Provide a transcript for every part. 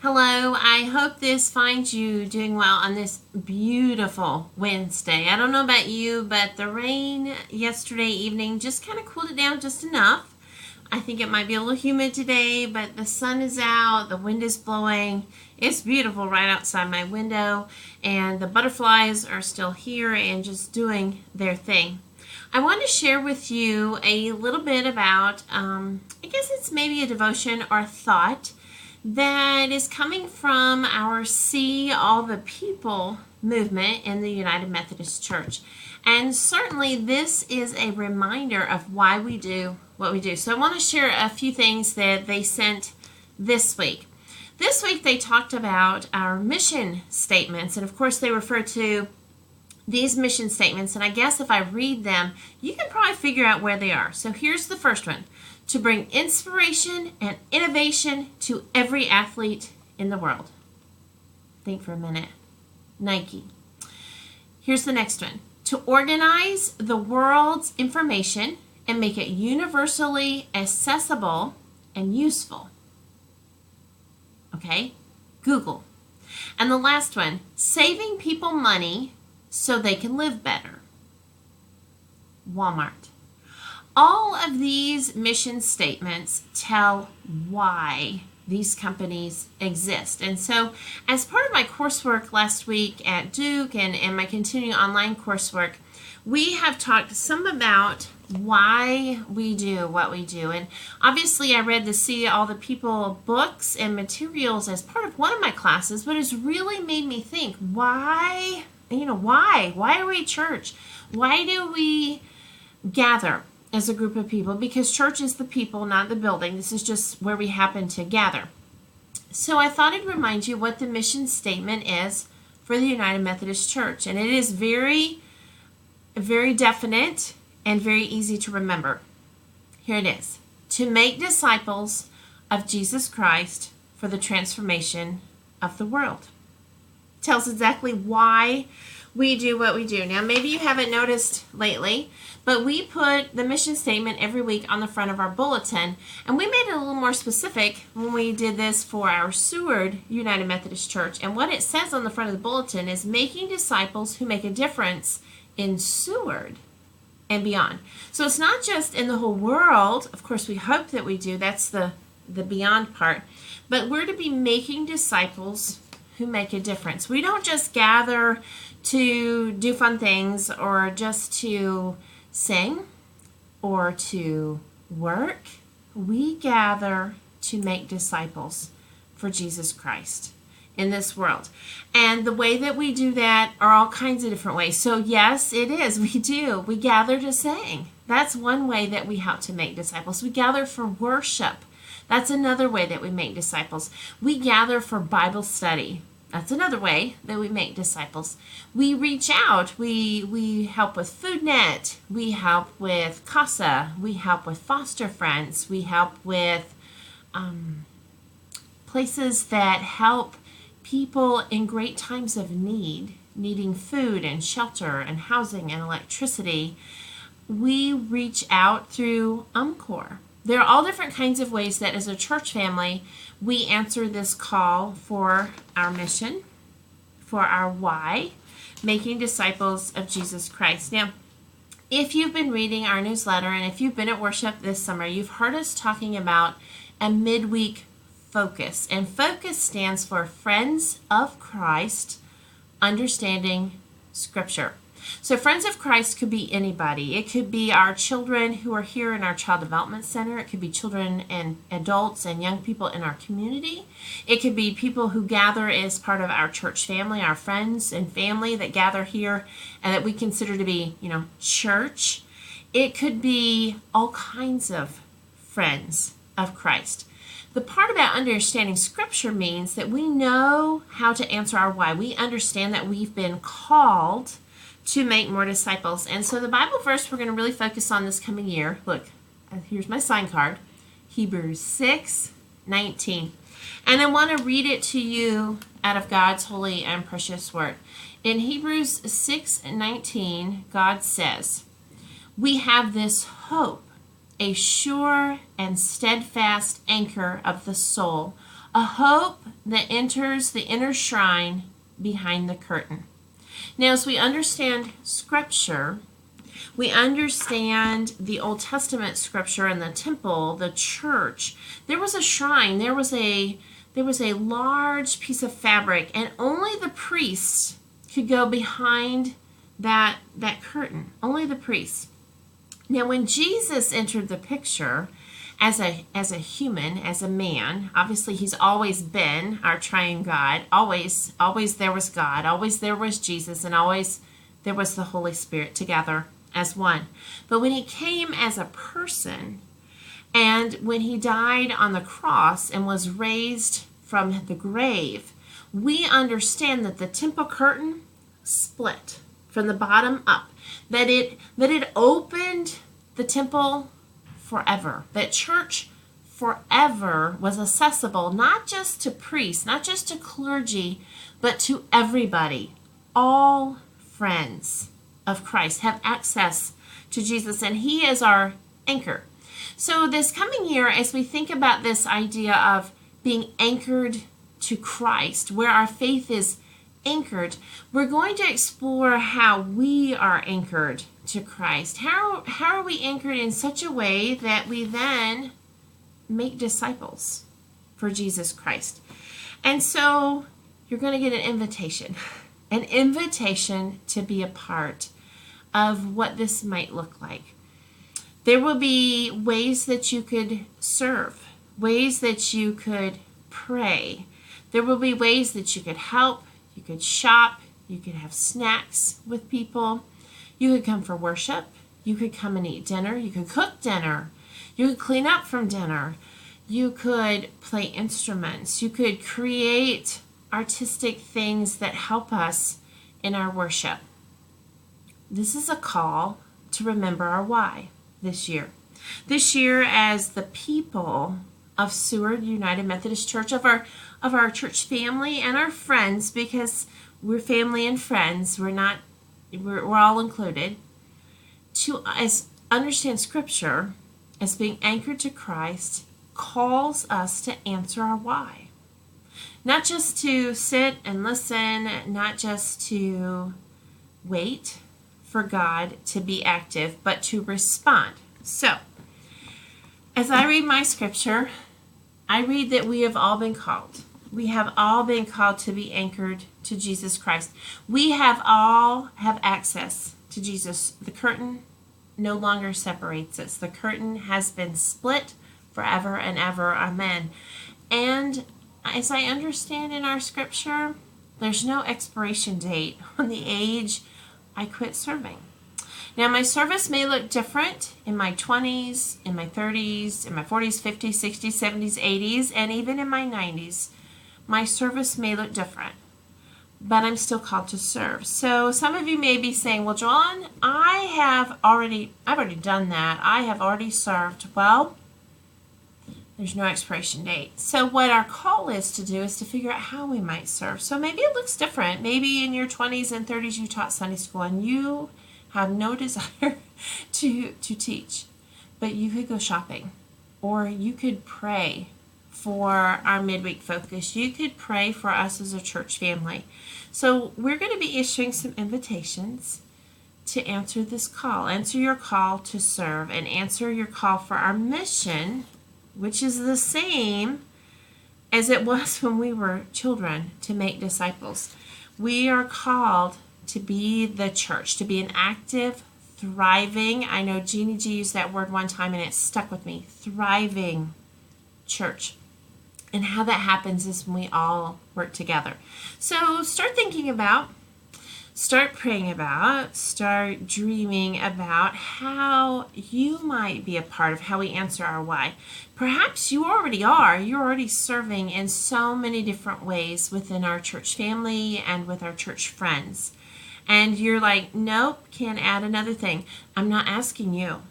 Hello, I hope this finds you doing well on this beautiful Wednesday. I don't know about you, but the rain yesterday evening just kind of cooled it down just enough. I think it might be a little humid today, but the sun is out, the wind is blowing. It's beautiful right outside my window, and the butterflies are still here and just doing their thing. I want to share with you a little bit about, I guess it's maybe a devotion or a thought that is coming from our See All the People movement in the United Methodist Church. And certainly this is a reminder of why we do what we do. So I want to share a few things that they sent this week. This week they talked about our mission statements, and of course they refer to these mission statements, and I guess if I read them, you can probably figure out where they are. So here's the first one: to bring inspiration and innovation to every athlete in the world. Think for a minute. Nike. Here's the next one: to organize the world's information and make it universally accessible and useful. Okay? Google. And the last one: saving people money so they can live better. Walmart. All of these mission statements tell why these companies exist. And so as part of my coursework last week at Duke and my continuing online coursework, we have talked some about why we do what we do. And obviously I read the See All the People books and materials as part of one of my classes, but it's really made me think, why are we church? Why do we gather as a group of people? Because church is the people, not the building. This is just where we happen to gather. So I thought I'd remind you what the mission statement is for the United Methodist Church. And it is very, very definite and very easy to remember. Here it is: to make disciples of Jesus Christ for the transformation of the world. It tells exactly why we do what we do. Now, maybe you haven't noticed lately, but we put the mission statement every week on the front of our bulletin, and we made it a little more specific when we did this for our Seward United Methodist Church. And what it says on the front of the bulletin is making disciples who make a difference in Seward and beyond. So it's not just in the whole world. Of course, we hope that we do. That's the beyond part. But we're to be making disciples who make a difference. We don't just gather to do fun things or just to sing or to work. We gather to make disciples for Jesus Christ in this world. And the way that we do that are all kinds of different ways. So yes, it is. We do. We gather to sing. That's one way that we help to make disciples. We gather for worship. That's another way that we make disciples. We gather for Bible study. That's another way that we make disciples. We reach out. We help with FoodNet. We help with CASA. We help with foster friends. We help with places that help people in great times of need, needing food and shelter and housing and electricity. We reach out through UMCOR. There are all different kinds of ways that as a church family we answer this call for our mission, for our why, making disciples of Jesus Christ. Now, if you've been reading our newsletter and if you've been at worship this summer, you've heard us talking about a midweek focus. And focus stands for Friends of Christ Understanding Scripture. So Friends of Christ could be anybody. It could be our children who are here in our Child Development Center. It could be children and adults and young people in our community. It could be people who gather as part of our church family, our friends and family that gather here and that we consider to be, church. It could be all kinds of friends of Christ. The part about understanding Scripture means that we know how to answer our why. We understand that we've been called to make more disciples. And so the Bible verse we're going to really focus on this coming year, look, here's my sign card, Hebrews 6:19. And I want to read it to you out of God's holy and precious word. In Hebrews 6:19, God says, "We have this hope, a sure and steadfast anchor of the soul, a hope that enters the inner shrine behind the curtain. Now, as we understand Scripture, we understand the Old Testament Scripture and the temple, the church. There was a shrine. There was a large piece of fabric, and only the priests could go behind that curtain. Only the priests. Now, when Jesus entered the picture as a human, as a man, obviously he's always been our triune God. Always there was God. Always there was Jesus, and always there was the Holy Spirit together as one. But when he came as a person, and when he died on the cross and was raised from the grave, we understand that the temple curtain split from the bottom up, that it opened the temple forever, that church forever was accessible not just to priests, not just to clergy, but to everybody. All friends of Christ have access to Jesus, and he is our anchor. So this coming year, as we think about this idea of being anchored to Christ, where our faith is anchored, we're going to explore how we are anchored to Christ. How are we anchored in such a way that we then make disciples for Jesus Christ? And so you're going to get an invitation to be a part of what this might look like. There will be ways that you could serve, ways that you could pray. There will be ways that you could help, you could shop, you could have snacks with people. You could come for worship. You could come and eat dinner. You could cook dinner. You could clean up from dinner. You could play instruments. You could create artistic things that help us in our worship. This is a call to remember our why this year. This year, as the people of Seward United Methodist Church, of our church family and our friends, because we're family and friends, we're all included, to understand Scripture as being anchored to Christ calls us to answer our why. Not just to sit and listen, not just to wait for God to be active, but to respond. So, as I read my Scripture, I read that we have all been called. We have all been called to be anchored to Jesus Christ. We have all have access to Jesus. The curtain no longer separates us. The curtain has been split forever and ever. Amen. And as I understand in our Scripture, there's no expiration date on the age I quit serving. Now, my service may look different in my 20s, in my 30s, in my 40s, 50s, 60s, 70s, 80s, and even in my 90s. My service may look different, but I'm still called to serve. So some of you may be saying, well, John, I've already done that. I have already served. Well, there's no expiration date. So what our call is to do is to figure out how we might serve. So maybe it looks different. Maybe in your 20s and 30s you taught Sunday school and you have no desire to teach, but you could go shopping, or you could pray for our midweek focus. You could pray for us as a church family. So we're going to be issuing some invitations to answer this call. Answer your call to serve, and answer your call for our mission, which is the same as it was when we were children, to make disciples. We are called to be the church, to be an active, thriving, I know Jeannie G used that word one time and it stuck with me, thriving church. And how that happens is when we all work together. So start thinking about, start praying about, start dreaming about how you might be a part of how we answer our why. Perhaps you already are. You're already serving in so many different ways within our church family and with our church friends. And you're like, nope, can't add another thing. I'm not asking you.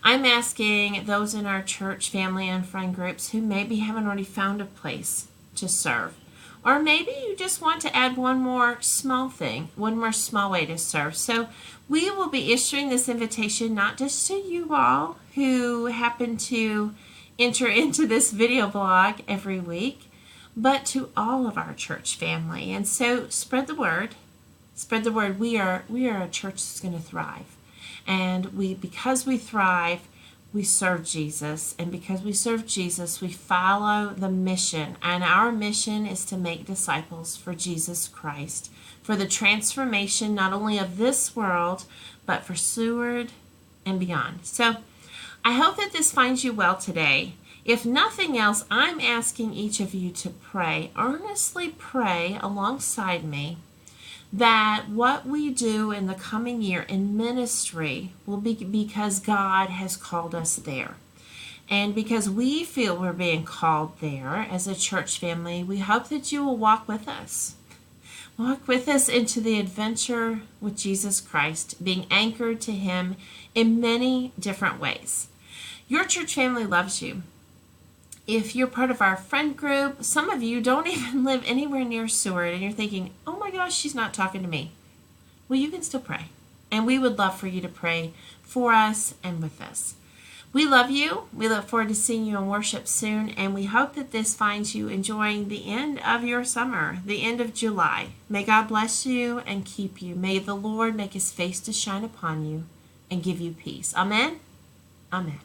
I'm asking those in our church family and friend groups who maybe haven't already found a place to serve. Or maybe you just want to add one more small thing, one more small way to serve. So we will be issuing this invitation not just to you all who happen to enter into this video blog every week, but to all of our church family. And so spread the word. Spread the word. We are a church that's going to thrive. And because we thrive, we serve Jesus. And because we serve Jesus, we follow the mission. And our mission is to make disciples for Jesus Christ, for the transformation not only of this world, but for Seward and beyond. So I hope that this finds you well today. If nothing else, I'm asking each of you to pray, earnestly pray alongside me, that what we do in the coming year in ministry will be because God has called us there. And because we feel we're being called there as a church family, we hope that you will walk with us. Walk with us into the adventure with Jesus Christ, being anchored to Him in many different ways. Your church family loves you. If you're part of our friend group, some of you don't even live anywhere near Seward, and you're thinking, oh my gosh, she's not talking to me. Well, you can still pray. And we would love for you to pray for us and with us. We love you. We look forward to seeing you in worship soon, and we hope that this finds you enjoying the end of your summer, the end of July. May God bless you and keep you. May the Lord make His face to shine upon you and give you peace. Amen. Amen.